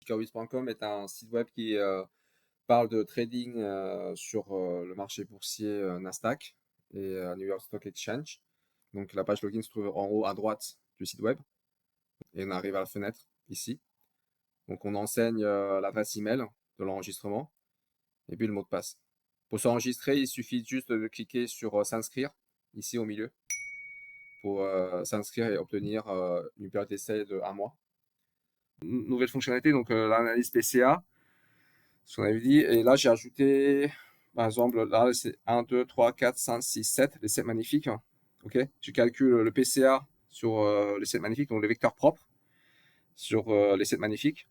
Ticketwiz.com est un site web qui parle de trading sur le marché boursier Nasdaq et New York Stock Exchange. Donc la page login se trouve en haut à droite du site web et on arrive à la fenêtre ici. Donc on enseigne l'adresse email de l'enregistrement et puis le mot de passe. Pour s'enregistrer, il suffit juste de cliquer sur s'inscrire ici au milieu pour s'inscrire et obtenir une période d'essai de 1 mois. Nouvelle fonctionnalité, donc l'analyse PCA, ce qu'on avait dit. Et là, j'ai ajouté, par exemple, là, c'est 1, 2, 3, 4, 5, 6, 7, les 7 magnifiques. Ok, je calcule le PCA sur les 7 magnifiques, donc les vecteurs propres sur les 7 magnifiques.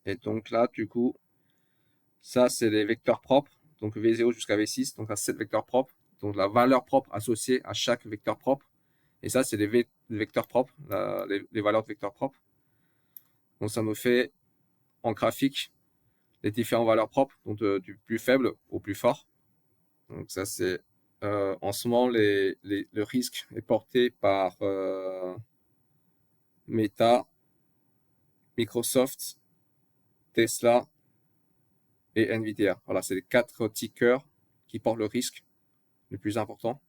Et donc là, du coup, ça, c'est les vecteurs propres, donc V0 jusqu'à V6, donc à 7 vecteurs propres, donc la valeur propre associée à chaque vecteur propre. Et ça, c'est les vecteurs propres, les valeurs de vecteurs propres. Donc ça me fait en graphique les différentes valeurs propres, donc du plus faible au plus fort. Donc ça, c'est en ce moment, le risque est porté par Meta, Microsoft, Tesla et Nvidia. Voilà, c'est les 4 tickers qui portent le risque le plus important.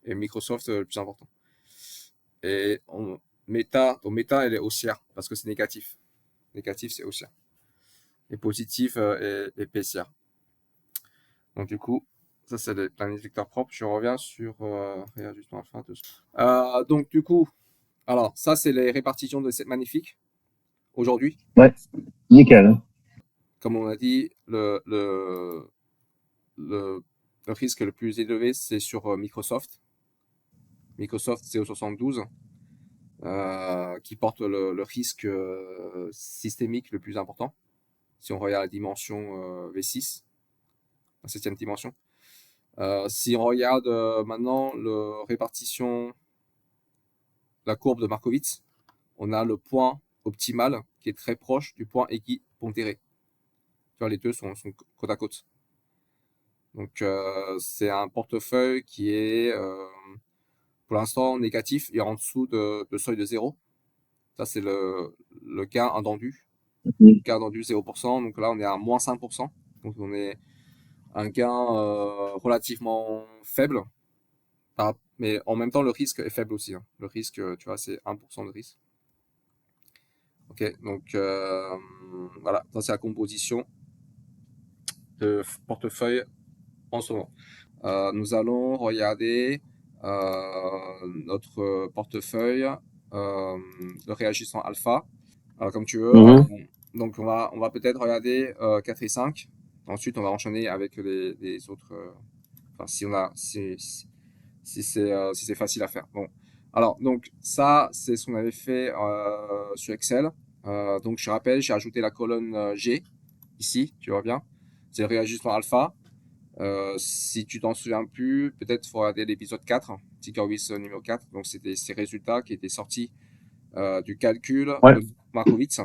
Et Microsoft, le plus important. Et Meta, elle est haussière parce que c'est négatif. Négatif, c'est haussière. Et positif est baissière. Donc du coup, ça c'est les planètes vecteurs propres. Je reviens sur réajustement alpha. Donc du coup, alors ça c'est les répartitions de cette magnifique aujourd'hui. Ouais, nickel. Comme on a dit, le risque le plus élevé c'est sur Microsoft. Microsoft CO72 qui porte le risque systémique le plus important. Si on regarde la dimension V6, la 7e dimension. Si on regarde maintenant la répartition, la courbe de Markowitz, on a le point optimal qui est très proche du point équipondéré. Tu vois, les deux sont côte à côte. Donc, c'est un portefeuille qui est pour l'instant négatif et en dessous de seuil de 0. Ça, c'est le gain attendu. Gain attendu 0%. Donc là, on est à moins 5%. Donc, on est un gain relativement faible. Mais en même temps, le risque est faible aussi. Le risque, tu vois, c'est 1% de risque. Ok, donc voilà, ça c'est la composition de portefeuille en ce moment. Nous allons regarder notre portefeuille de réagissant alpha. Alors, comme tu veux, donc on va peut-être regarder 4 et 5. Ensuite, on va enchaîner avec les autres. Enfin, si c'est facile à faire. Bon. Alors, donc ça, c'est ce qu'on avait fait sur Excel. Donc, je rappelle, j'ai ajouté la colonne G ici, tu vois bien. C'est le réajustement alpha. Si tu t'en souviens plus, peut-être il faut regarder l'épisode 4, Tickerwiz numéro 4. Donc, c'était ces résultats qui étaient sortis du calcul Ouais. de Markowitz.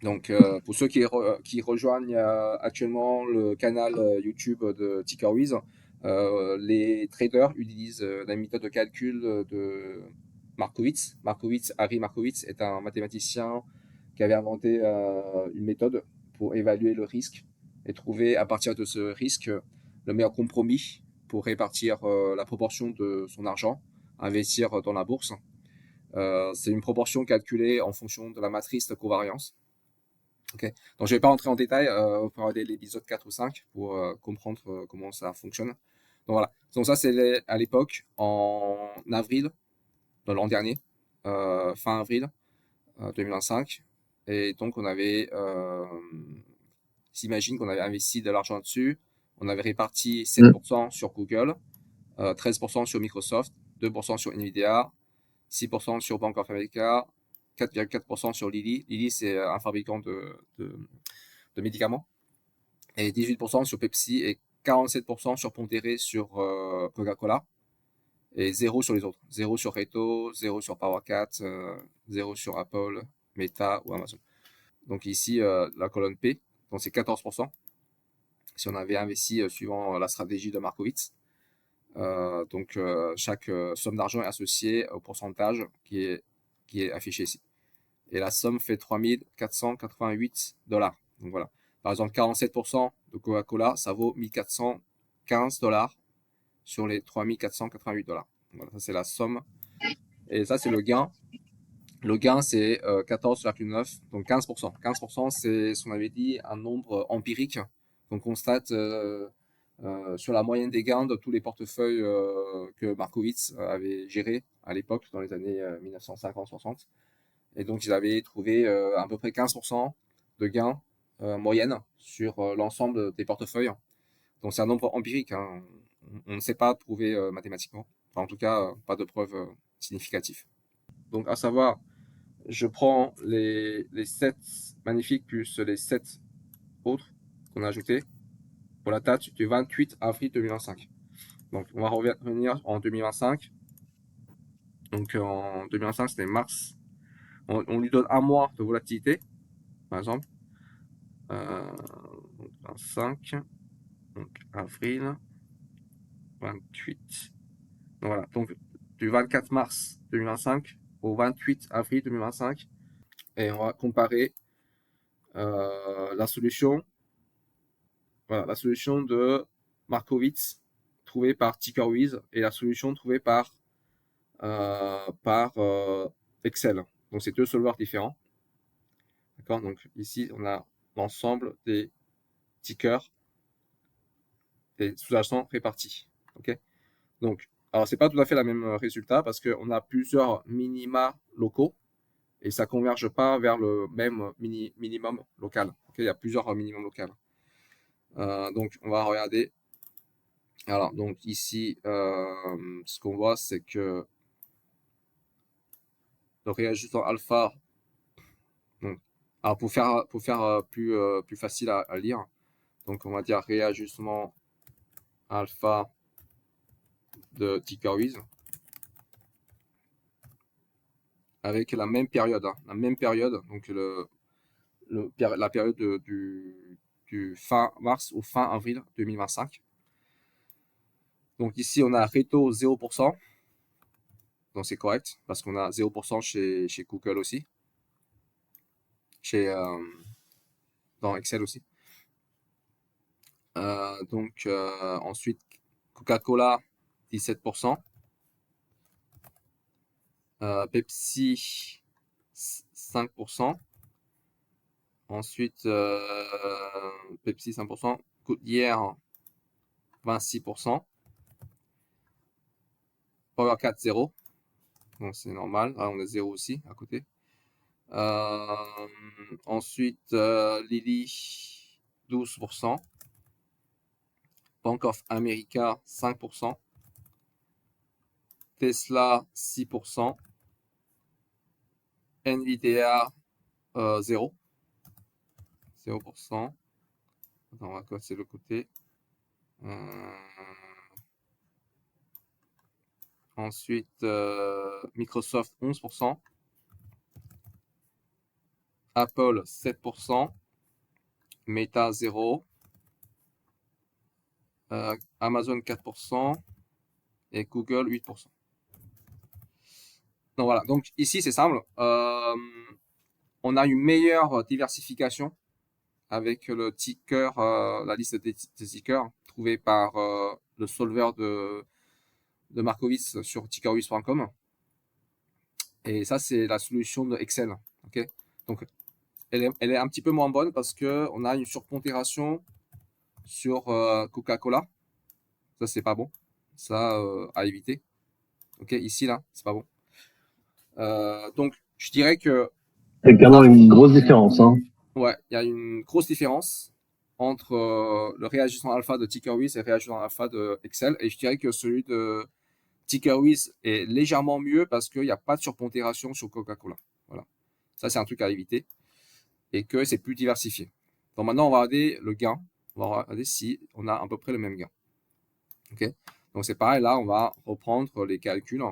Donc, pour ceux qui rejoignent actuellement le canal YouTube de Tickerwiz, les traders utilisent la méthode de calcul de Markowitz. Harry Markowitz est un mathématicien qui avait inventé une méthode pour évaluer le risque et trouver à partir de ce risque le meilleur compromis pour répartir la proportion de son argent à investir dans la bourse. C'est une proportion calculée en fonction de la matrice de covariance. Okay. Donc, je ne vais pas rentrer en détail, on peut regarder l'épisode 4 ou 5 pour comprendre comment ça fonctionne. Donc, voilà. Donc, ça, c'est à l'époque, en avril de l'an dernier, fin avril 2025. Et donc, on avait, s'imagine qu'on avait investi de l'argent dessus. On avait réparti 7% sur Google, 13% sur Microsoft, 2% sur Nvidia, 6% sur Bank of America, 4,4% sur Lilly. Lilly, c'est un fabricant de médicaments, et 18% sur Pepsi et 47% sur Pondéré sur Coca-Cola, et 0 sur les autres. 0 sur Reto, 0 sur PowerCat, 0 sur Apple, Meta ou Amazon. Donc ici, la colonne P, donc c'est 14%. Si on avait investi suivant la stratégie de Markowitz. Donc chaque somme d'argent est associée au pourcentage qui est affiché ici. et la somme fait 3488 $. Donc voilà. Par exemple, 47% de Coca-Cola, ça vaut 1415 $ sur les 3488 $. Voilà, ça c'est la somme. Et ça, c'est le gain. Le gain, c'est 14,9, donc 15%. 15%, c'est ce qu'on avait dit, un nombre empirique qu'on constate sur la moyenne des gains de tous les portefeuilles que Markowitz avait gérés à l'époque, dans les années 1950-60. Et donc, ils avaient trouvé à peu près 15% de gains moyenne sur l'ensemble des portefeuilles. Donc, c'est un nombre empirique, hein. On ne sait pas prouver mathématiquement. Enfin, en tout cas, pas de preuve significative. Donc, à savoir, je prends les 7 magnifiques plus les 7 autres qu'on a ajoutés pour la date du 28 avril 2025. Donc, on va revenir en 2025. Donc, en 2025, c'était mars. On lui donne un mois de volatilité, par exemple. Donc 25, donc avril, 28. Donc voilà, donc du 24 mars 2025 au 28 avril 2025. Et on va comparer la solution. Voilà, la solution de Markowitz trouvée par Tickerwiz et la solution trouvée par Excel. Donc c'est deux solvers différents. D'accord. Donc ici on a l'ensemble des tickers des sous-jacents répartis. Ok. Donc alors c'est pas tout à fait le même résultat parce qu'on a plusieurs minima locaux et ça converge pas vers le même minimum local. Okay, il y a plusieurs minimums locaux. Donc on va regarder. Alors, donc ici, ce qu'on voit, c'est que le réajustant alpha, donc, alors pour faire plus facile à lire, donc on va dire réajustement alpha de Tickerwiz avec la même période, hein, donc la période du fin mars au fin avril 2025. Donc ici, on a Reto 0%. Donc c'est correct parce qu'on a 0% chez Google aussi. Dans Excel aussi. Donc ensuite, Coca-Cola 17%. Pepsi 5%. Ensuite, Pepsi 5%. Goodyear 26%. Powercat 0. Donc c'est normal. Ah, on a 0 aussi à côté. Ensuite, Lilly 12%. Bank of America 5%. Tesla 6%. Nvidia 0. 0%. Attends, on va casser le côté. Ensuite, Microsoft 11%. Apple 7%. Meta 0. Amazon 4%. Et Google 8%. Donc voilà, donc ici c'est simple. On a une meilleure diversification avec le ticker, la liste des tickers trouvée par le solver de Markowitz sur tickerwiz.com. Et ça, c'est la solution de Excel. Okay, donc, elle est un petit peu moins bonne parce qu'on a une surpondération sur Coca-Cola. Ça, c'est pas bon. Ça, à éviter. Ok, ici, là, c'est pas bon. Donc, je dirais que... C'est quand même une grosse différence. Hein. Ouais, il y a une grosse différence entre le réajustement alpha de Tickerwiz et le réajustement alpha de Excel. Et je dirais que celui de Tickerwiz est légèrement mieux parce qu'il n'y a pas de surpondération sur Coca-Cola. Voilà. Ça, c'est un truc à éviter. Et que c'est plus diversifié. Donc maintenant, on va regarder le gain. On va regarder si on a à peu près le même gain. Ok. Donc c'est pareil, là, on va reprendre les calculs.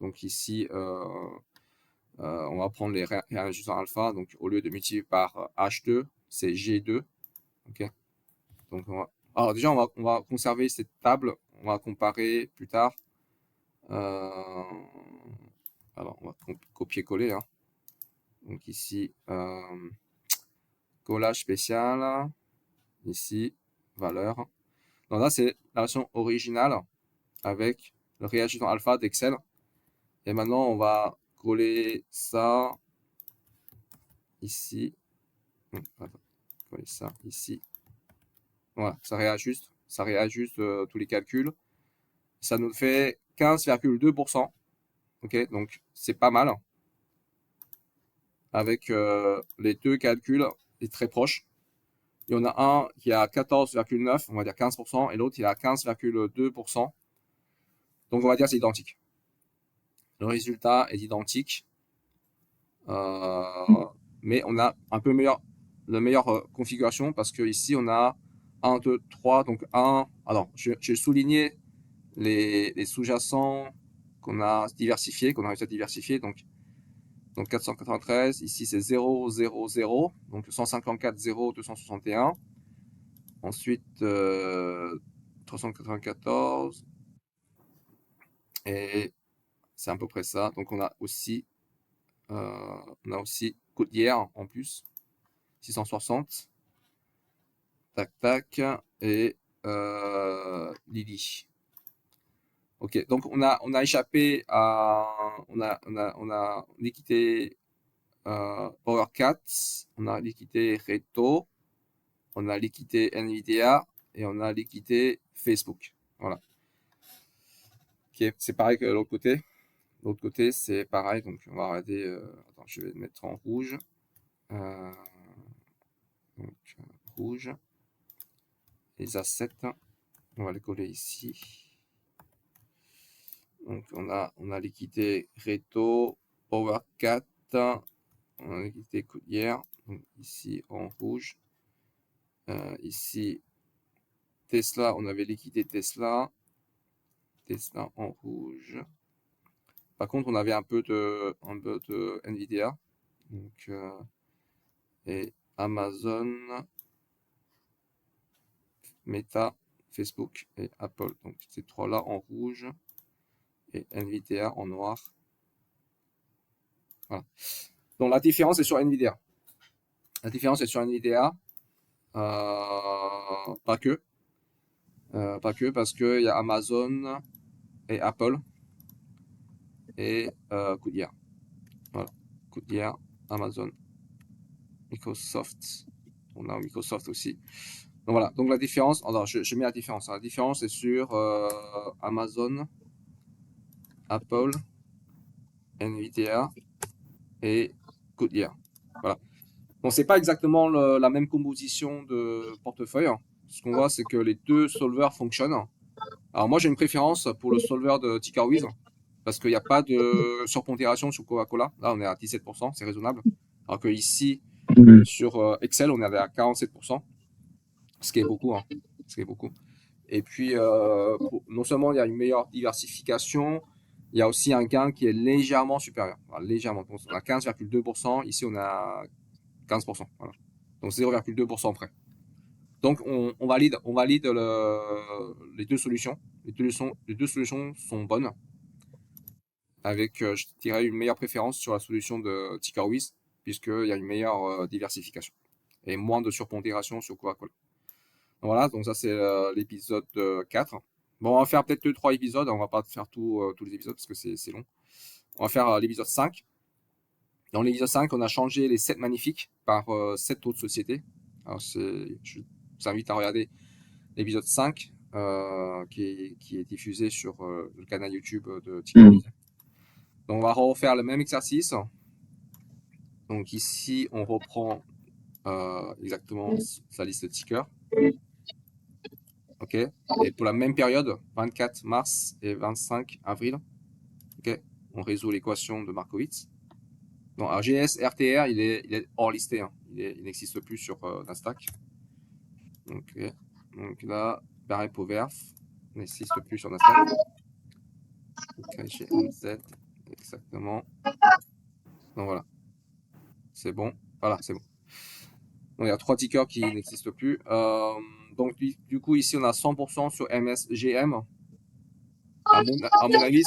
Donc ici, on va prendre les réajustants alpha. Donc au lieu de multiplier par H2, c'est G2. Ok. Donc alors déjà, on va conserver cette table. On va comparer plus tard. Alors on va copier-coller. Hein. Donc ici, collage spécial. Ici, valeur. Donc là, c'est la version originale avec le réajustement alpha d'Excel. Et maintenant, on va coller ça ici. Coller ça ici. Voilà, ça réajuste. Ça réajuste tous les calculs. Ça nous fait 15,2%. Ok, donc c'est pas mal. Avec les deux calculs est très proches. Il y en a un qui est à 14,9, on va dire 15%, et l'autre il est à 15,2%. Donc on va dire c'est identique. Le résultat est identique. Mais on a un peu la meilleure configuration parce que ici on a 1, 2, 3, donc 1. Alors, j'ai souligné les sous-jacents qu'on a diversifiés, qu'on a réussi à diversifier. Donc 493, ici c'est 0, 0, 0, donc 154, 0, 261. Ensuite, 394. Et c'est à peu près ça. Donc on a aussi Codière en plus. 660. Tac, tac. Et Lily. Ok, donc on a échappé à. On a liquidé Power 4, on a liquidé Reto, on a liquidé Nvidia et on a liquidé Facebook. Voilà. Ok, c'est pareil que l'autre côté. L'autre côté, c'est pareil. Donc on va arrêter. Attends, je vais le mettre en rouge. Donc, rouge. Les assets, on va les coller ici. Donc on a liquidé Reto, Power 4, on a liquidé Codière, donc ici en rouge. Ici Tesla, on avait liquidé Tesla en rouge. Par contre, on avait un peu de Nvidia, donc et Amazon, Meta, Facebook et Apple. Donc ces trois-là en rouge et Nvidia en noir. Voilà. Donc la différence est sur Nvidia. La différence est sur Nvidia, pas que parce qu'il y a Amazon et Apple et Codière. Voilà, Codière, Amazon, Microsoft. On a Microsoft aussi. Donc voilà, donc la différence, alors je mets la différence. La différence est sur Amazon, Apple, Nvidia et Codière. Voilà. Donc c'est pas exactement la même composition de portefeuille. Ce qu'on voit, c'est que les deux solvers fonctionnent. Alors moi j'ai une préférence pour le solver de TickerWiz parce qu'il n'y a pas de surpondération sur Coca-Cola. Là on est à 17%, c'est raisonnable. Alors que ici sur Excel on est à 47%, ce qui est beaucoup, hein. Ce qui est beaucoup. Et puis non seulement il y a une meilleure diversification, il y a aussi un gain qui est légèrement supérieur. Voilà, légèrement. Donc, on a 15,2%, ici on a 15%. Voilà. Donc 0,2% près. Donc on valide les deux solutions. Les deux solutions sont bonnes. Avec, je dirais, une meilleure préférence sur la solution de TickerWiz, puisqu'il y a une meilleure diversification et moins de surpondération sur Coca-Cola. Voilà, donc ça c'est l'épisode 4. Bon, on va faire peut-être 2-3 épisodes, on va pas faire tous les épisodes parce que c'est long. On va faire l'épisode 5. Dans l'épisode 5, on a changé les 7 magnifiques par 7 autres sociétés. Alors je vous invite à regarder l'épisode 5 qui est diffusé sur le canal YouTube de TickerWiz. Donc on va refaire le même exercice. Donc ici, on reprend exactement sa liste de tickers. Ok. Et pour la même période, 24 mars et 25 avril, ok, on résout l'équation de Markowitz. Donc, alors GS RTR, il est hors listé, hein. Il n'existe plus sur Nasdaq. Okay. Donc là, pareil pour VERF, il n'existe plus sur Nasdaq. Okay, chez NZ, exactement. Donc voilà, c'est bon. Voilà, c'est bon. Donc il y a 3 tickers qui n'existent plus. Donc du coup, ici, on a 100% sur MSGM. À mon avis,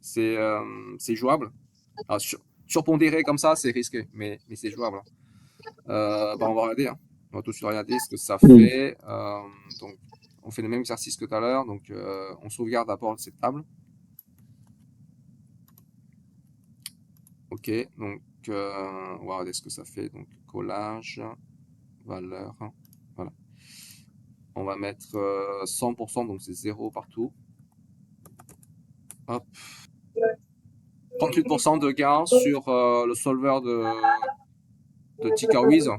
c'est jouable. Alors, surpondéré comme ça, c'est risqué, mais c'est jouable. On va regarder. Hein. On va tout de suite regarder ce que ça fait. Donc, on fait le même exercice que tout à l'heure. Donc, on sauvegarde d'abord cette table. Ok, donc on va regarder ce que ça fait. Donc, collage, valeur. Voilà. On va mettre 100%, donc c'est 0 partout. Hop. 38% de gain sur le solver de TicketWiz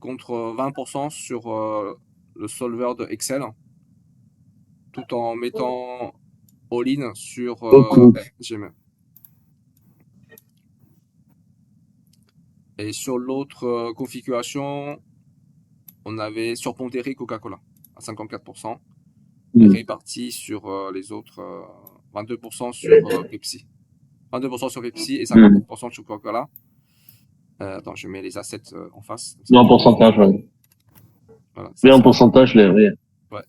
contre 20% sur le solver de Excel, tout en mettant all-in sur Gmail. Et sur l'autre configuration, on avait surpondéré Coca-Cola à 54%, et réparti sur les autres 22% sur Pepsi. 22% sur Pepsi et 54% sur Coca-Cola. Attends, je mets les assets en face. Mais en pourcentage, ouais. Voilà, Mais en pourcentage, oui. Ouais.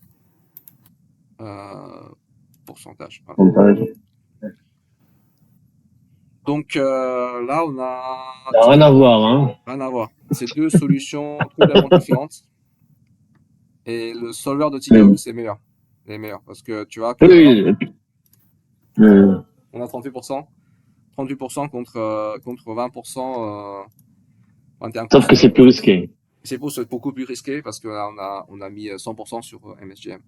Pourcentage. Voilà. Pourcentage. Donc là, on a. Ça n'a rien à voir, hein. Rien à voir. C'est deux solutions complètement différentes. Et le solver de TicketWiz, c'est meilleur. C'est meilleur. Parce que tu vois que. On a 38%. 38% contre 20%. 21%. Sauf que c'est plus risqué. C'est beaucoup plus risqué parce qu'on on a mis 100% sur MSGM.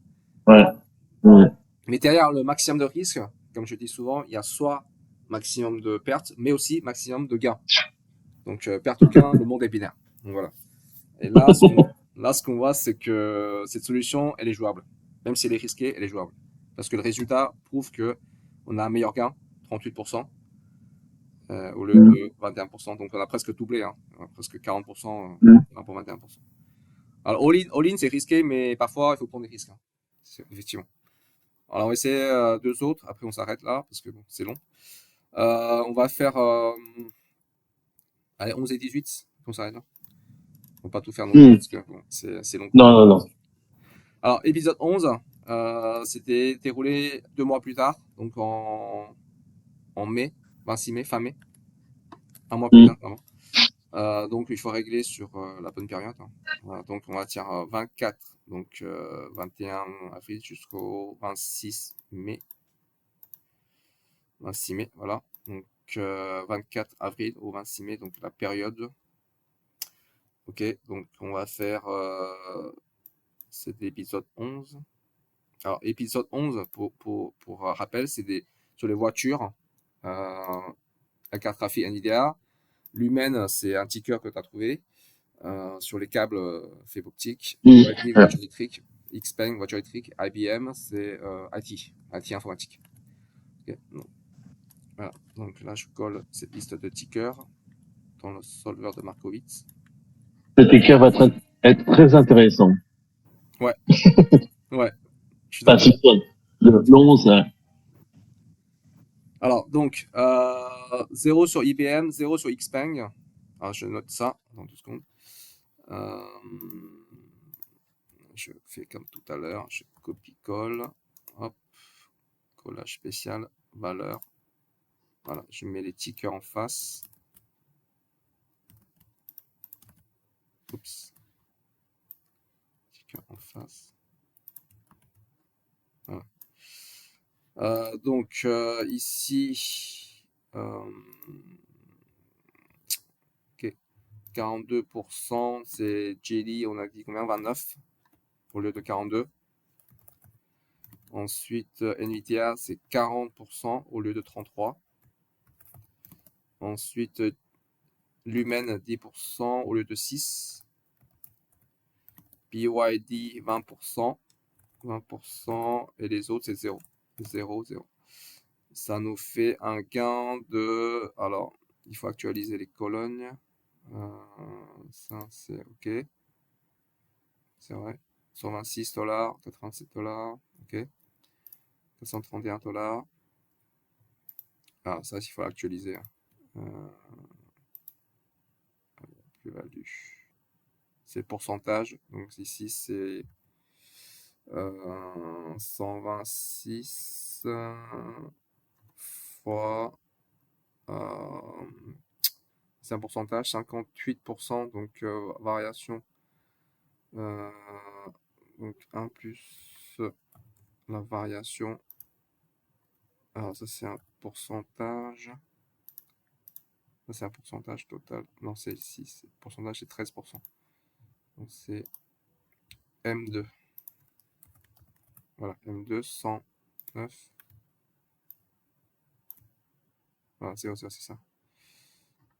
Ouais. Mais derrière le maximum de risque, comme je dis souvent, il y a soit maximum de pertes, mais aussi maximum de gains. Donc, perte ou gain, le monde est binaire. Donc, voilà. Et là, ce qu'on voit, c'est que cette solution, elle est jouable. Même si elle est risquée, elle est jouable. Parce que le résultat prouve qu'on a un meilleur gain, 38%, au lieu de 21%. Donc, on a presque doublé, hein. On a presque 40% pour 21%. Alors, all-in, c'est risqué, mais parfois, il faut prendre des risques. Hein. Effectivement. Alors, on va essayer deux autres. Après, on s'arrête là, parce que bon, c'est long. On va faire allez, 11 et 18. On s'arrête là. On va pas tout faire non plus, parce que bon, c'est long. Non. Alors, épisode 11, c'était déroulé 2 mois plus tard, donc en mai, 26 mai, fin mai. Un mois plus tard, pardon. Donc, il faut régler sur la bonne période. Hein. Voilà, donc, on va dire 24, donc 21 avril jusqu'au 26 mai. 26 mai, voilà. Donc, 24 avril au 26 mai, donc la période. Ok, donc on va faire cet épisode 11. Alors, épisode 11, pour rappel, c'est sur les voitures, la carte graphique NVIDIA. Lumen, c'est un ticker que tu as trouvé. Sur les câbles fibre optique. Voiture électrique. Xpeng, voiture électrique. IBM, c'est IT informatique. Okay. Voilà. Donc là, je colle cette liste de tickers dans le solver de Markowitz. Ce ticker va être très intéressant. Ouais. Ouais. Je suis d'accord. Le 11. Alors, donc, 0 sur IBM, 0 sur Xpeng. Alors, je note ça dans 2 secondes. Je fais comme tout à l'heure, je copie-colle. Hop, collage spécial, valeur. Voilà, je mets les tickers en face. Oups. Ticker en face. Voilà. Donc, ici, ok, 42%, c'est Jelly, on a dit combien? 29 au lieu de 42. Ensuite, NVIDIA, c'est 40% au lieu de 33. Ensuite, Lumen, 10% au lieu de 6. BYD, 20%. 20%. Et les autres, c'est 0. 0, 0. Ça nous fait un gain de... Alors, il faut actualiser les colonnes. Ça, c'est OK. C'est vrai. 126 $, 87 $. OK. 431 $. Ah, ça, il faut actualiser. Plus-value. C'est pourcentage. Donc ici, c'est 126 fois c'est un pourcentage, 58%, donc variation. Donc 1 plus la variation. Alors ça c'est un pourcentage. Ça c'est un pourcentage total. Non, c'est ici. Le pourcentage c'est 13%. Donc c'est M2. Voilà, M2, 109. Voilà, c'est ça.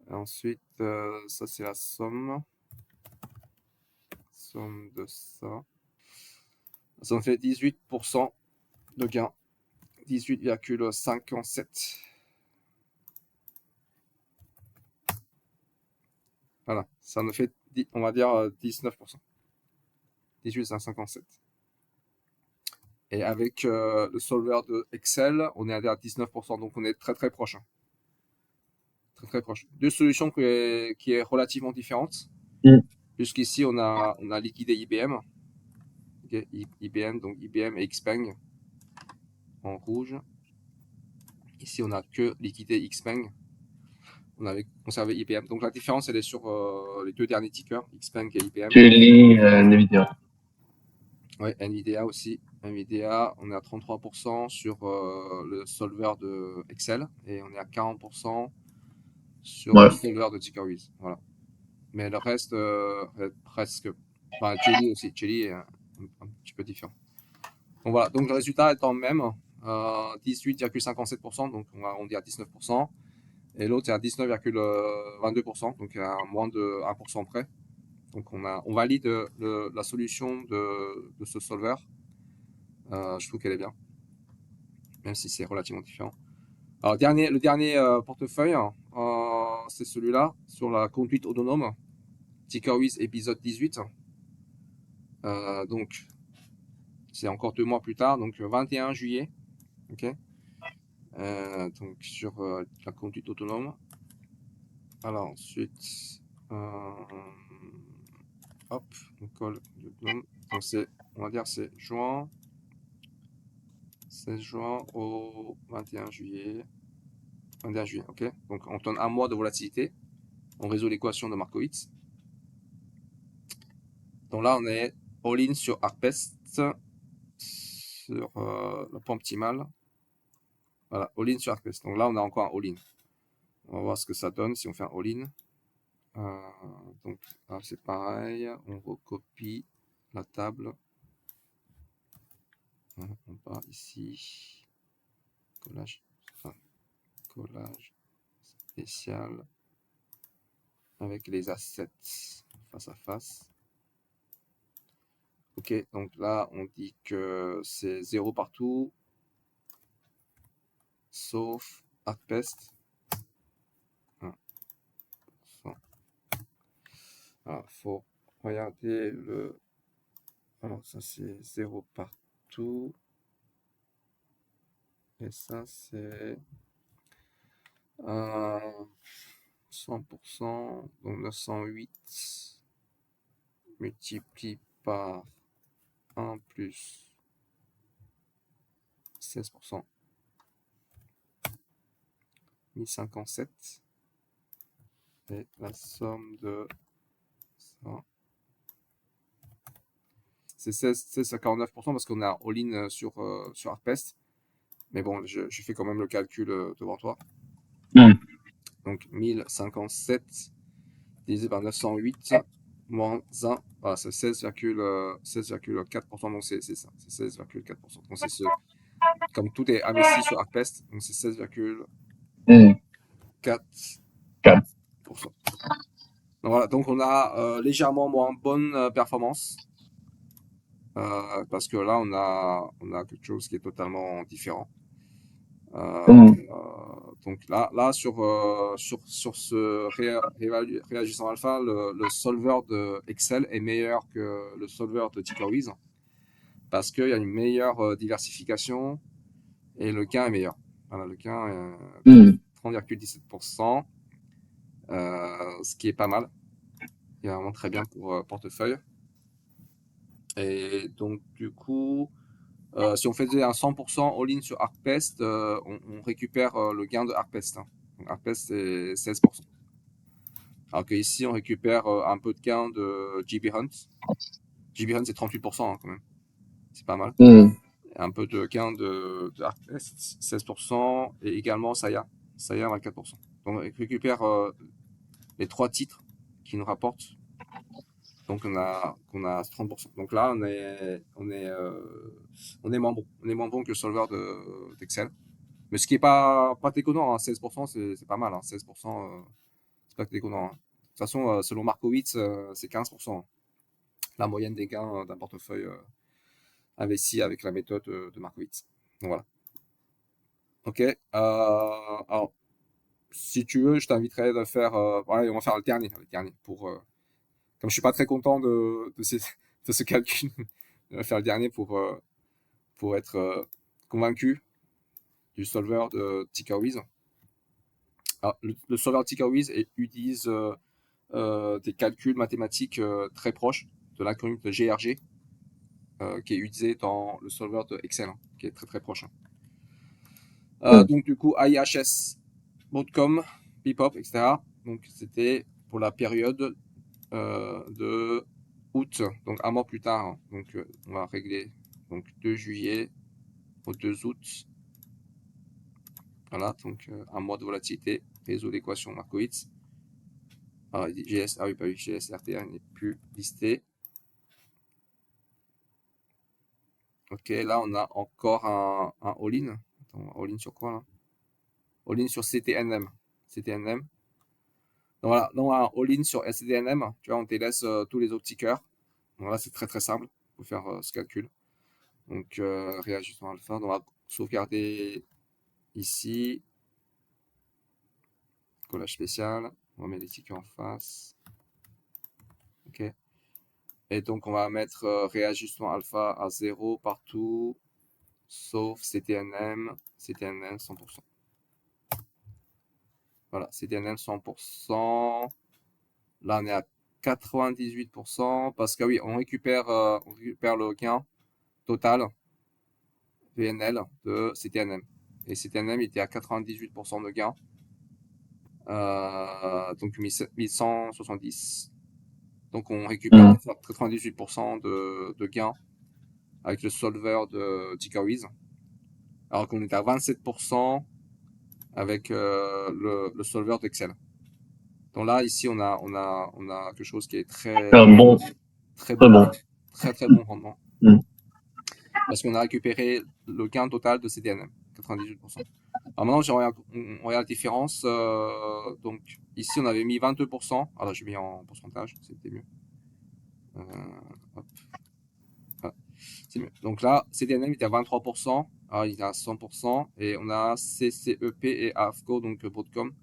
Ensuite, ça c'est la somme. Somme de ça. Ça me fait 18% de gain. 18,57. Voilà, ça nous fait, on va dire, 19%. 18,57. Et avec le solver de Excel, on est à 19%, donc on est très très proche. Hein. Très très proche. Deux solutions qui est relativement différente. Puisqu'ici, on a liquidé IBM. Okay, IBM, donc IBM et Xpeng en rouge. Ici, on a que liquidé Xpeng. On avait conservé IBM. Donc la différence, elle est sur les deux derniers tickers, Xpeng et IBM. Jelly, Nvidia. Ouais, Nvidia aussi. Nvidia, on est à 33% sur le solver de Excel et on est à 40% sur le solver de TickerWiz. Voilà. Mais le reste, presque. Enfin, Jelly aussi. Jelly est un petit peu différent. Donc voilà. Donc le résultat étant le même, 18,57%, donc on dit à 19%. Et l'autre est à 19,22%, donc à moins de 1% près. Donc on valide la solution de ce solver. Je trouve qu'elle est bien, même si c'est relativement différent. Alors, le dernier portefeuille, c'est celui-là, sur la conduite autonome, TickerWiz épisode 18. Donc, c'est encore 2 mois plus tard, donc 21 juillet. Ok. Donc, sur la conduite autonome. Alors, ensuite, hop, on colle. Donc, on va dire, c'est juin. 16 juin au 21 juillet. 21 juillet, ok. Donc on donne un mois de volatilité. On résout l'équation de Markowitz. Donc là, on est all-in sur Harpest, sur le point optimal. Voilà, all-in sur Harpest. Donc là, on a encore un all-in. On va voir ce que ça donne si on fait un all-in. Donc là, c'est pareil. On recopie la table. On part ici. Collage. Enfin, collage spécial avec les assets face à face. Ok, donc là, on dit que c'est 0 partout, sauf Harpest. 1%. Alors, il faut regarder le... Alors, ça, c'est 0 partout. Et ça, c'est 100%. Donc, 908 multiplié par 1 plus 16%. 1057. Et la somme de ça, c'est 16 à 49% parce qu'on a all-in sur Harpest. Mais bon, je fais quand même le calcul devant toi. Donc 1057 divisé par 908 moins 1, voilà, c'est 16,4%. Donc c'est ça, c'est 16,4%. Donc c'est comme tout est investi sur Harpest, donc c'est 16,4%. Donc voilà, donc on a légèrement moins bonne performance. Parce que là, on a quelque chose qui est totalement différent. Donc là sur ce réagissant alpha, le solver de Excel est meilleur que le solver de TickerWiz parce qu'il y a une meilleure diversification et le gain est meilleur. Voilà, le gain est 30,17%, ce qui est pas mal. Il est vraiment très bien pour portefeuille. Et donc du coup, si on faisait un 100% all-in sur Harpest, on récupère le gain de Harpest. Hein. Donc, Harpest, c'est 16%. Alors qu'ici, on récupère un peu de gain de GB Hunt. GB Hunt, c'est 38% quand même. C'est pas mal. Hmm. Un peu de gain de Arcnest, 16%. Et également Saya. Saya, 24%. Donc, on récupère les 3 titres qui nous rapportent. Donc, on a 30%. Donc là, on est moins bon. On est moins bon que le solver d'Excel. Mais ce qui est pas déconnant, hein, 16%, c'est pas mal. Hein, 16%, c'est pas déconnant. Hein. De toute façon, selon Markowitz, c'est 15%. Hein, la moyenne des gains d'un portefeuille investi avec la méthode de Markowitz. Donc voilà. Ok. Alors, si tu veux, je t'inviterai de faire. Ouais, on va faire le dernier. Le dernier pour, comme je suis pas très content de ce calcul, on va faire le dernier pour être convaincu du solver de TickRWiz. Alors, le solver de TickRWiz utilise des calculs mathématiques très proches de l'acronyme de GRG, qui est utilisé dans le solver de Excel, hein, qui est très très proche. Hein. Donc du coup, IHS, Broadcom, Bebop, etc. Donc c'était pour la période de août, donc un mois plus tard. Hein. Donc on va régler donc 2 juillet au 2 août. Voilà, donc un mois de volatilité, résout l'équation Markowitz. Ah oui, pas oui, GSRTR n'est plus listé. Ok, là on a encore un all-in. All-in sur quoi là? All-in sur CTNM. CTNM. Donc voilà, donc un all-in sur SDNM, tu vois, on délaisse tous les autres tickers. Donc là, c'est très très simple pour faire ce calcul. Donc réajustement alpha, donc on va sauvegarder ici. Collage spécial, on va mettre les tickers en face. Ok. Et donc on va mettre réajustement alpha à 0 partout, sauf CTNM, CTNM 100%. Voilà, CTNM 100%. Là, on est à 98% parce que oui, on récupère le gain total VNL de CTNM. Et CTNM était à 98% de gain. Donc 1170. Donc on récupère 98% de gain avec le solver de TickRWiz. Alors qu'on est à 27% avec le solver d'Excel. Donc là, ici, on a quelque chose qui est très Bon, très très bon. bon. Très très bon rendement. Mm. Parce qu'on a récupéré le gain total de CTNM, 98%. Alors maintenant, on regarde la différence. Donc ici, on avait mis 22%. Alors j'ai mis en pourcentage, c'était mieux. Hop. Voilà. C'est mieux. Donc là, CTNM était à 23%. Alors il est à 100%. Et on a CCEP et AFCO, donc Broadcom.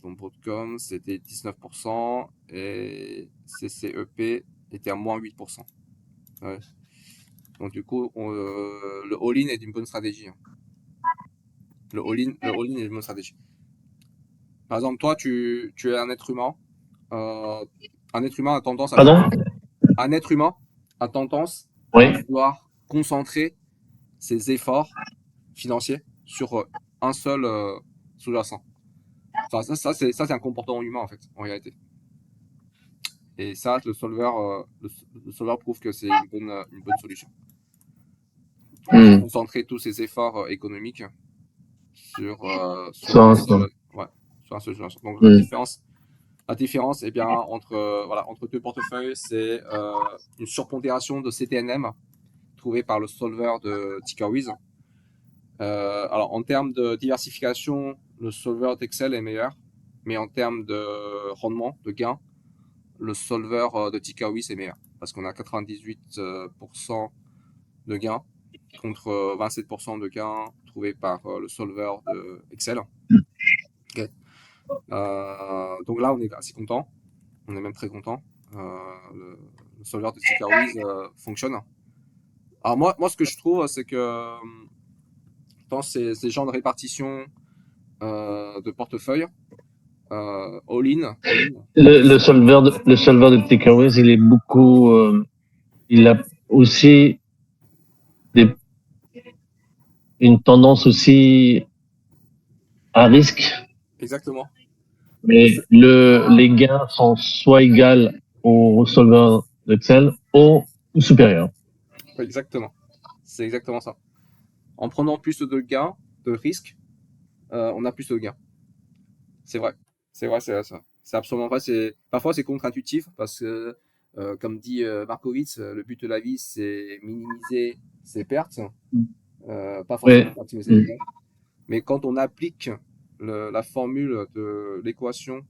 Donc Broadcom, c'était 19%. Et CCEP était à moins 8%. Ouais. Donc du coup, le all-in est une bonne stratégie. Hein. Le all-in est une bonne stratégie. Par exemple, toi, tu es un être humain. Un être humain a tendance à Pardon? un être humain a tendance Oui. à vouloir concentrer ses efforts financiers sur un seul sous-jacent. Enfin, ça c'est un comportement humain en fait, en réalité. Et ça, le solver prouve que c'est une bonne solution. Concentrer tous ses efforts économiques sur un seul, ouais, sur un seul sous-jacent. Donc la différence eh bien, entre deux portefeuilles, c'est une surpondération de CTNM trouvée par le solver de TickRWiz. Alors, en termes de diversification, le solver d'Excel est meilleur, mais en termes de rendement, de gain, le solver de TickRWiz est meilleur parce qu'on a 98% de gain contre 27% de gain trouvé par le solver de Excel. Okay. Donc là, on est assez content. On est même très content. Le solver de TickRWiz fonctionne. Alors moi, ce que je trouve, c'est que dans ces genres de répartition de portefeuille, all-in. Le solver de TakeAways, il est beaucoup, il a aussi une tendance aussi à risque. Exactement. Mais les gains sont soit égaux au solver d'Excel ou supérieurs. Exactement. C'est exactement ça. En prenant plus de gains, de risques, on a plus de gains. C'est vrai. C'est vrai, c'est ça. C'est absolument vrai. Parfois, c'est contre-intuitif parce que, comme dit Markowitz, le but de la vie, c'est minimiser ses pertes, pas forcément Oui. optimiser les gains. Mais quand on applique la formule de l'équation,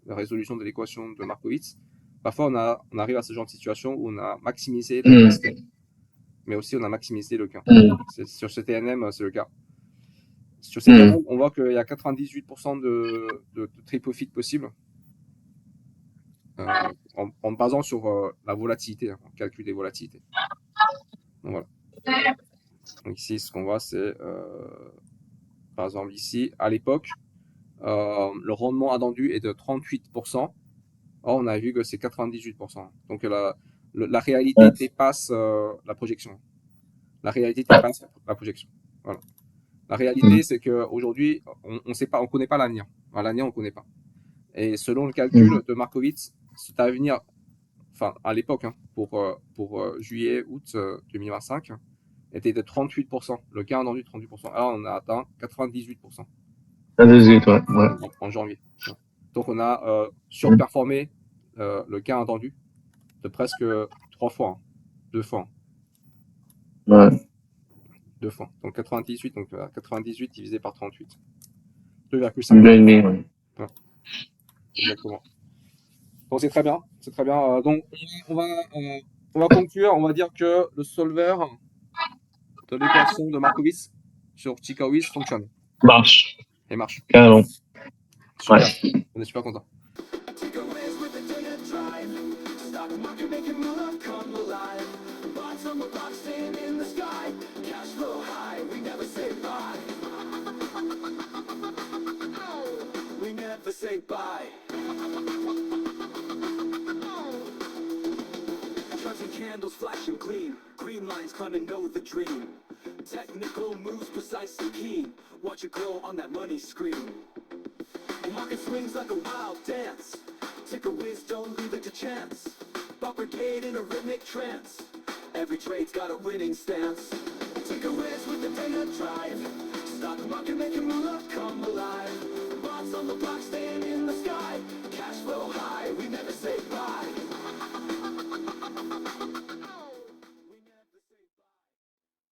la résolution de l'équation de Markowitz, parfois on arrive à ce genre de situation où on a maximisé le risque, mais aussi on a maximisé le gain. Sur ce TNM, c'est le cas. Sur ces TNM, on voit qu'il y a 98% de trade profit possible en basant sur la volatilité, on calcule des volatilités. Donc voilà. Donc ici, ce qu'on voit, c'est par exemple ici, à l'époque, le rendement attendu est de 38%. Or, on a vu que c'est 98%. Donc la réalité dépasse la projection. La réalité dépasse la projection. Voilà. La réalité, c'est qu'aujourd'hui, on ne sait pas, on connaît pas l'avenir. Enfin, l'avenir, on ne connaît pas. Et selon le calcul de Markowitz, cet avenir, enfin à l'époque, hein, pour juillet, août 2025, était de 38%. Le gain attendu de 38%. Alors, on a atteint 98%. En janvier. Donc, on a surperformé le gain attendu de presque 3 fois, hein, 2 fois. Ouais. 2 fois. Donc 98, donc 98 divisé par 38. 2,5. Ouais. Voilà. Exactement. Donc c'est très bien. C'est très bien. Donc on va conclure. On va dire que le solver de l'équation de Markowitz sur Chicago fonctionne. Marche. Et marche. Carrément. Super. Ouais. On est super content. Say bye. Trucks and candles flashing clean, green lines climbing know the dream. Technical moves precise and keen. Watch it glow on that money screen. The market swings like a wild dance. Ticker whiz, don't leave it to chance. Buck brigade in a rhythmic trance. Every trade's got a winning stance. Ticker whiz with the data drive. Stock market making moolah come alive. Bots on the block staying in the sky. Cash flow high, we never say bye.